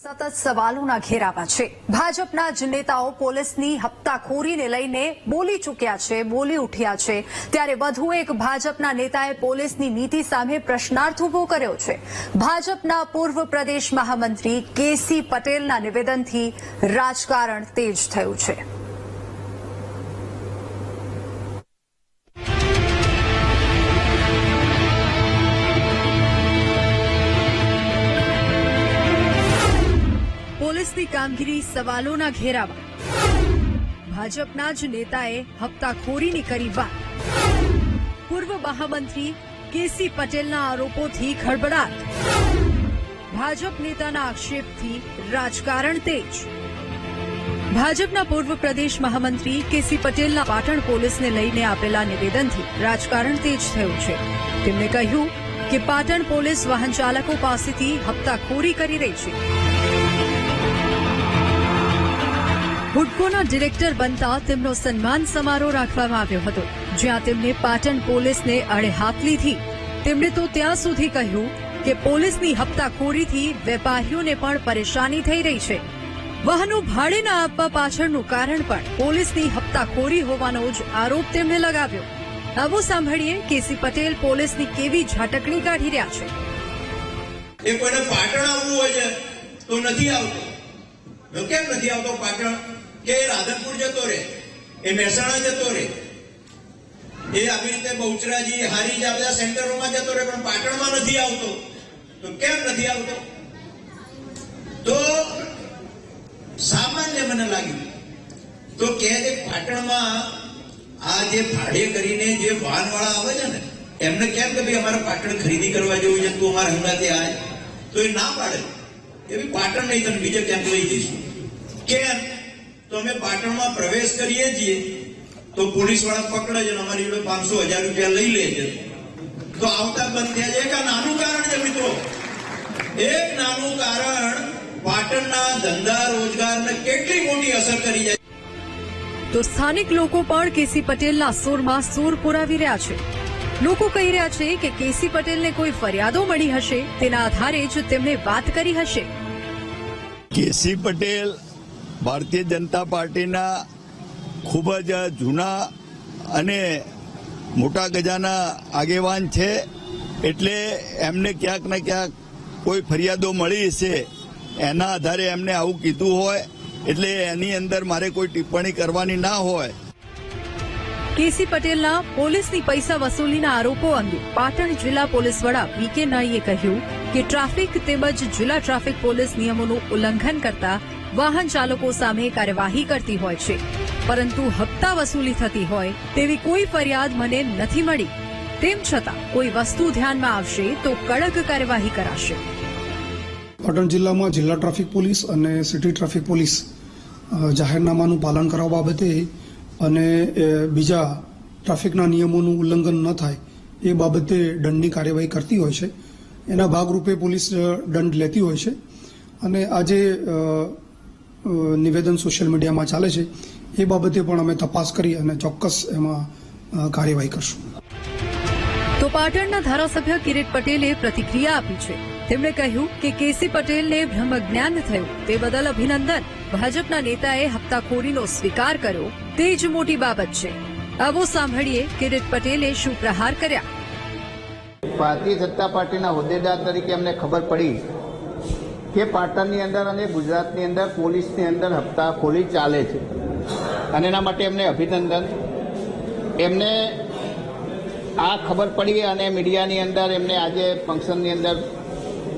સતત સવાલોના ઘેરાવા છે। ભાજપના જ નેતાઓ પોલીસની હપ્તાખોરીને લઈને બોલી ચૂક્યા છે, બોલી ઉઠ્યા છે, ત્યારે વધુ એક ભાજપના નેતાએ પોલીસની નીતિ સામે પ્રશ્નાર્થ ઉભો કર્યો છે। ભાજપના પૂર્વ પ્રદેશ મહામંત્રી કેસી પટેલના નિવેદનથી રાજકારણ તેજ થયું છે। પોલીસની કામગીરી સવાલોના ઘેરાવા, ભાજપના જ નેતાએ હપ્તાખોરીની કરી વાત, પૂર્વ મહામંત્રી કેસી પટેલના આરોપોથી ખળભળાટ, ભાજપ નેતાના આક્ષેપથી રાજકારણ તેજ। ભાજપના પૂર્વ પ્રદેશ મહામંત્રી કેસી પટેલના પાટણ પોલીસને લઈને આપેલા નિવેદનથી રાજકારણ તેજ થયું છે। તેમણે કહ્યું કે પાટણ પોલીસ વાહન ચાલકો પાસેથી હપ્તાખોરી કરી રહી છે। હુડકોના ડિરેક્ટર બનતા તેમનો સન્માન સમારોહ રાખવામાં આવ્યો હતો, જ્યાં તેમને પાટણ પોલીસને અડે હાથ લીધી। તેમણે તો ત્યાં સુધી કહ્યું કે પોલીસની હપ્તાખોરીથી વેપારીઓને પણ પરેશાની થઈ રહી છે। વાહનો ભાડે ન આપવા પાછળનું કારણ પણ પોલીસની હપ્તાખોરી હોવાનો જ આરોપ તેમણે લગાવ્યો। આવો સાંભળીએ કેસી પટેલ પોલીસની કેવી ઝાટકણી કાઢી રહ્યા છે। એ કોઈને પાટણ આવવું હોય છે તો નથી આવતો, કેમ નથી આવતો પાટણ? કે રાધનપુર જતો રહે, એ મહેસાણા જતો રહે, એ આવી રીતે બહુચરાજી, હારીજ આ બધા સેન્ટરોમાં જતો રહે, પણ પાટણમાં નથી આવતો। તો કેમ નથી આવતો? તો સામાન્ય મને લાગ્યું તો કે પાટણમાં આ જે ભાડે કરીને જે વાહનવાળા આવે છે ને, એમને કેમ કે ભાઈ અમારે પાટણ ખરીદી કરવા જેવું છે, તું અમારા હંગાતે આય, તો એ ના પાડે કે ભાઈ પાટણ નહીં, તને બીજે ક્યાંક લઈ જઈશું। કેમ? તો અમે પાટણમાં પ્રવેશ કરીએ છીએ તો પોલીસ વાળા પકડે છે, અમારી જોડે 500-1000 રૂપિયા લઈ લે છે, તો આવતા બંધ થયા છે। એક આ નાનું કારણ છે મિત્રો, એક નાનું કારણ પાટણના ધંધા રોજગારને કેટલી મોટી અસર કરી જાય। તો સ્થાનિક લોકો પણ કેસી પટેલના સૂરમાં સૂર પુરાવી રહ્યા છે। લોકો કહી રહ્યા છે કે કેસી પટેલને કોઈ ફરિયાદો મળી હશે, તેના આધારે જ તેમણે વાત કરી હશે। કેસી પટેલ ભારતીય જનતા પાર્ટીના ખૂબ જ જૂના અને મોટા ગજાના આગેવાન છે, એટલે એમને ક્યાંક ને ક્યાંક કોઈ ફરિયાદો મળી હશે, એના આધારે એમને આવું કીધું હોય, એટલે એની અંદર મારે કોઈ ટિપ્પણી કરવાની ના હોય। કેસી પટેલના પોલીસની પૈસા વસૂલીના આરોપો અંગે પાટણ જિલ્લા પોલીસ વડા વીકે નાઈએ કહ્યું કે ટ્રાફિક તેમજ જિલ્લા ટ્રાફિક પોલીસ નિયમોનું ઉલ્લંઘન કરતા વાહન ચાલકો સામે કાર્યવાહી કરતી હોય છે, પરંતુ હપ્તા વસૂલી થતી હોય તેવી કોઈ ફરિયાદ મને નથી મળી। તેમ છતાં કોઈ વસ્તુ ધ્યાનમાં આવશે તો કડક કાર્યવાહી કરાશે। પાટણ જિલ્લામાં જિલ્લા ટ્રાફિક પોલીસ અને સિટી ટ્રાફિક પોલીસ જાહેરનામાનું પાલન કરવા બાબતે અને બીજા ટ્રાફિકના નિયમોનું ઉલ્લંઘન ન થાય એ બાબતે દંડની કાર્યવાહી કરતી હોય છે। એના ભાગરૂપે પોલીસ દંડ લેતી હોય છે, અને આજે નિવેદન સોશિયલ મીડિયામાં ચાલે છે, એ બાબતે પણ અમે તપાસ કરી અને ચોક્કસ એમાં કાર્યવાહી કરશું। તો પાટણના ધારાસભ્ય કિરીટ પટેલે પ્રતિક્રિયા આપી છે। તેમણે કહ્યું કે કેસી પટેલને બ્રહ્મજ્ઞાન થયું તે બદલ અભિનંદન। ભાજપના નેતાએ હપ્તાખોરીનો સ્વીકાર કર્યો તે જ મોટી બાબત છે। આવો સાંભળીએ કિરીટ પટેલે શું પ્રહાર કર્યા। ભારતીય જનતા પાર્ટીના હોદ્દેદાર તરીકે અમને ખબર પડી કે પાટણની અંદર અને ગુજરાતની અંદર પોલીસની અંદર હપ્તાખોરી ચાલે છે, અને એના માટે એમને અભિનંદન। એમને આ ખબર પડી અને મીડિયાની અંદર એમને આજે ફંક્શનની અંદર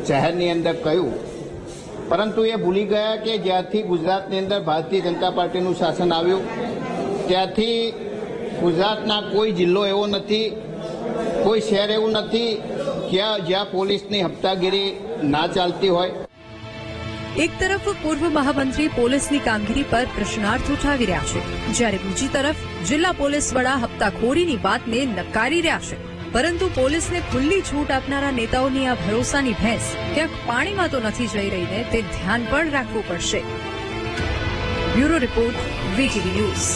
જાહેરની અંદર કહ્યું, પરંતુ એ ભૂલી ગયા કે જ્યારથી ગુજરાતની અંદર ભારતીય જનતા પાર્ટીનું શાસન આવ્યું ત્યારથી ગુજરાતના કોઈ જિલ્લો એવો નથી, કોઈ શહેર એવું નથી જ્યાં પોલીસની હપ્તાગીરી ના ચાલતી હોય। એક તરફ પૂર્વ મહામંત્રી પોલીસની કામગીરી પર પ્રશ્નાર્થ ઉઠાવી રહ્યા છે, જ્યારે બીજી તરફ જિલ્લા પોલીસ વડા હપ્તાખોરીની વાતને નકારી રહ્યા છે, પરંતુ પોલીસને ખુલ્લી છૂટ આપનારા નેતાઓની આ ભરોસાની ભેંસ ક્યાંક પાણીમાં તો નથી જઈ રહીને તે ધ્યાન પણ રાખવું પડશે। Bureau report, VTV news.